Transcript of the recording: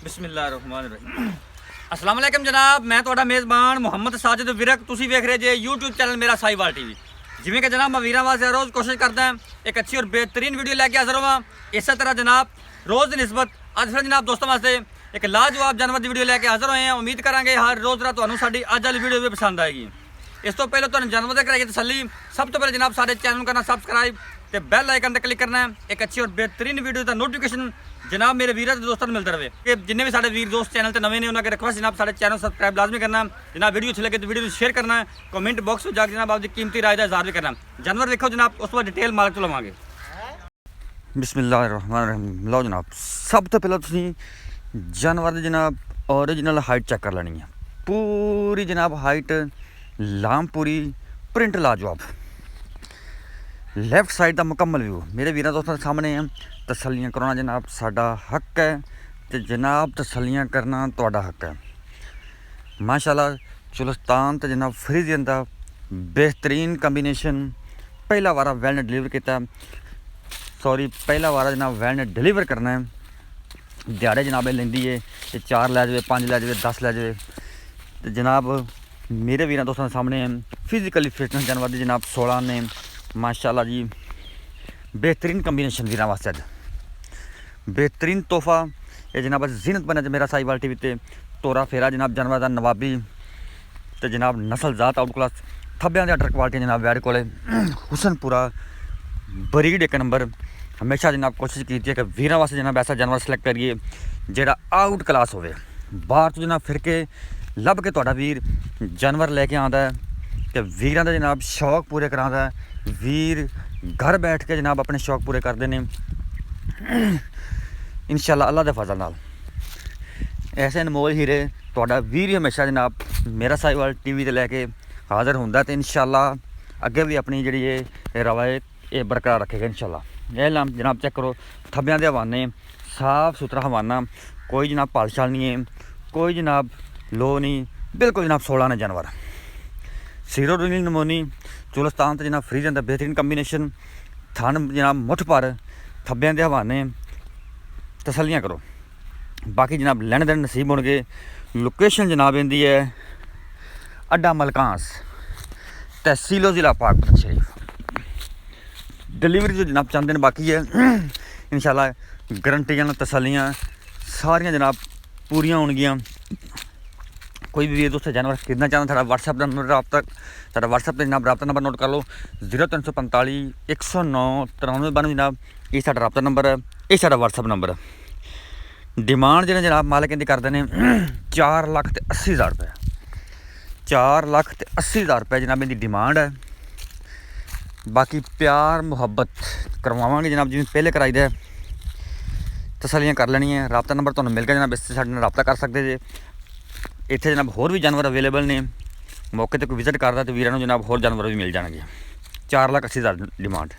बिस्मिल्लाहिर्रहमानिर्रहीम। अस्सलाम वालेकुम जनाब, मैं ਤੁਹਾਡਾ ਮੇਜ਼ਬਾਨ ਮੁਹੰਮਦ ਸਾजिद ਵਿਰਕ। ਤੁਸੀਂ ਵੇਖ ਰਹੇ ਜੇ YouTube ਚੈਨਲ ਮੇਰਾ ਸਾਈਵਾਲ ਟੀਵੀ। ਜਿਵੇਂ ਕਿ ਜਨਾਬ ਮੈਂ ਵੀਰਾਂ ਵਾਸਤੇ ਰੋਜ਼ ਕੋਸ਼ਿਸ਼ ਕਰਦਾ ਹਾਂ ਇੱਕ ਅੱਛੀ ਔਰ ਬਿਹਤਰੀਨ ਵੀਡੀਓ ਲੈ ਕੇ ਹਾਜ਼ਰ ਹੋਵਾਂ। ਇਸੇ ਤਰ੍ਹਾਂ ਜਨਾਬ ਰੋਜ਼ ਦੀ ਨਿਸਬਤ ਅੱਜ ਫਿਰ ਜਨਾਬ ਦੋਸਤਾਂ ਵਾਸਤੇ ਇੱਕ ਲਾਜਵਾਬ ਜਾਨਵਰ ਦੀ ਵੀਡੀਓ ਲੈ ਕੇ ਹਾਜ਼ਰ ਹੋਏ ਹਾਂ। ਉਮੀਦ ਕਰਾਂਗੇ ਹਰ ਰੋਜ਼ ਤਰ੍ਹਾਂ ਤੁਹਾਨੂੰ ਸਾਡੀ ਅੱਜ ਵਾਲੀ ਵੀਡੀਓ ਵੀ ਪਸੰਦ ਆਏਗੀ। ਇਸ ਤੋਂ ਪਹਿਲਾਂ ਤੁਹਾਨੂੰ ਜਾਨਵਰ ਦੇ ਕਰਾਈਏ ਤਸੱਲੀ। ਸਭ ਤੋਂ ਪਹਿਲੇ ਜਨਾਬ ਸਾਡੇ ਚੈਨਲ ਨੂੰ ਕਰਨਾ ਸਬਸਕ੍ਰਾइब ਤੇ ਬੈਲ ਆਈਕਨ ਤੇ ਕਲਿੱਕ ਕਰਨਾ ਹੈ। ਇੱਕ ਅੱਛੀ ਔਰ ਬਿਹਤਰੀਨ ਵੀਡੀਓ ਦਾ ਨੋਟੀਫਿਕੇਸ਼ਨ ਜਨਾਬ ਮੇਰੇ ਵੀਰਾਂ ਤੇ ਦੋਸਤਾਂ ਨੂੰ ਮਿਲਦਾ ਰਹੇ ਕਿ ਜਿੰਨੇ ਵੀ ਸਾਡੇ ਵੀਰ ਦੋਸਤ ਚੈਨਲ ਤੇ ਨਵੇਂ ਨੇ ਉਹਨਾਂ ਕੇ ਰਿਕਵੈਸਟ ਜਨਾਬ ਸਾਡੇ ਚੈਨਲ ਸਬਸਕ੍ਰਾइब ਲਾਜ਼ਮੀ ਕਰਨਾ। ਜਨਾਬ ਵੀਡੀਓ ਅੱਛੀ ਲੱਗੇ ਤਾਂ ਵੀਡੀਓ ਨੂੰ ਸ਼ੇਅਰ ਕਰਨਾ ਹੈ। ਕਮੈਂਟ ਬਾਕਸ ਵਿੱਚ ਜਾ ਕੇ ਜਨਾਬ ਆਪਦੀ ਕੀਮਤੀ ਰਾਏ ਦਾ ਇਜ਼ਹਾਰ ਵੀ ਕਰਨਾ। ਜਾਨਵਰ ਦੇਖੋ ਜਨਾਬ, ਉਸ ਤੋਂ ਬਾਅਦ ਡਿਟੇਲ ਮਾਲਕ ਤੋਂ ਲਵਾਂਗੇ। ਬਿਸਮਿल्लाहिर्रहमानिर्रहीम। ਲਓ ਜਨਾਬ, ਸਭ ਤੋਂ ਪਹਿਲਾਂ ਤੁਸੀਂ ਜਾਨਵਰ ਦੀ ਜਨਾਬ ओरिजिनल हाइट चेक कर लेनी है। पूरी जनाब हाइट लाम पूरी प्रिंट लाजवाब। लैफ्ट साइड का मुकम्मल व्यू मेरे वीर दोस्तों के सामने है। तसलियाँ कराना जनाब साडा हक है तो जनाब तसलियाँ करना तुहाडा हक है। माशाल्लाह चुलिस्तान तो जनाब फ्रीजियन का बेहतरीन कंबीनेशन पहला वारा वैल ने डिलीवर किया। सॉरी पहला वारा जनाब वैल ने डिलीवर करना है। दिहाड़े जनाब लेंदी है कि 4 लै जाए, 5 लै जाए, 10 लै जाए। तो जनाब मेरे वीर दोस्तों के सामने फिजिकली फिटनेस जानवर की जनाब 16 ने माशाल्लाह जी बेहतरीन कंबीनेशन वीर वास्ते अज बेहतरीन तोहफा ये जनाब जीनत बने मेरा साहिवाल टीवी ते तोरा फेरा जनाब जानवर का नवाबी तो जनाब नस्ल जात आउट क्लास थब्बियां दे अटर क्वालिटी जनाब वैड कोले हुसनपुरा बरीड एक नंबर। हमेशा जनाब कोशिश की है कि वीर वास्ते जनाब ऐसा जानवर सिलेक्ट करिए जोड़ा आउट क्लास होवे। बाहर तो जनाब फिर के लभ के तुहाडा वीर जानवर लैके आंदा है तो वीरां दे जनाब शौक पूरे करांदा है। वीर घर बैठ के जनाब अपने शौक पूरे करते हैं इंशाअल्लाह अल्लाह दे फजल नाल। ऐसे अनमोल हीरे तुहाडा वीर ही हमेशा जनाब मेरा साहिवाल टीवी ते लैके हाज़र हुंदा ते इंशाअल्लाह अगे भी अपनी जिहड़ी ये रवायत ये बरकरार रखेगा इंशाअल्लाह। यह लाम जनाब चेक करो, थब्बियां दे हवाने साफ सुथरा हवाना, कोई जनाब पालशाल नहीं है, कोई जनाब लो नहीं, बिल्कुल जनाब 16 ने जानवर। सीरो रोनिल नमोनी चुलिस्तान तो जनाब फ्रीजन का बेहतरीन कंबीनेशन थन जनाब मुठ पर थब्बियां दे हवाने तसलियाँ करो। बाकी जनाब लैन देन नसीब होंगे। लोकेशन जनाब इंदी है अड्डा मलकांस तहसीलो ज़िला पाकपुर शरीफ। डिलीवरी जो जनाब चाहते हैं बाकी है इंशाल्लाह गारंटियां तसलियाँ सारियां जनाब पूरियां होंगियां। कोई भी दोस्त जानवर खरीदना चाहता है व्हाट्सएप नंबर रबता व्हाट्सएप पर जनाब रबता नंबर नोट कर लो 0345 109 9392 जनाब ये साडा रबता नंबर है, ये साडा व्हाट्सएप नंबर है। डिमांड जिन्हें जनाब मालिक इनकी करते हैं 4,80,000 रुपये। 4,80,000 रुपये जनाब इनकी डिमांड है। बाकी प्यार मुहब्बत करवावांगे जनाब जिवें पहले कराई दे तसलियाँ कर लेनी है। रबता नंबर तुहानूं मिल गया जनाब, इससे साडे नाल रबता कर सकते जे। इत्थे जनाब होर भी जानवर अवेलेबल ने, मौके ते कोई विजिट करदा तो वीरां नूं जनाब होर जानवर भी मिल जाणगे। 4,80,000 डिमांड।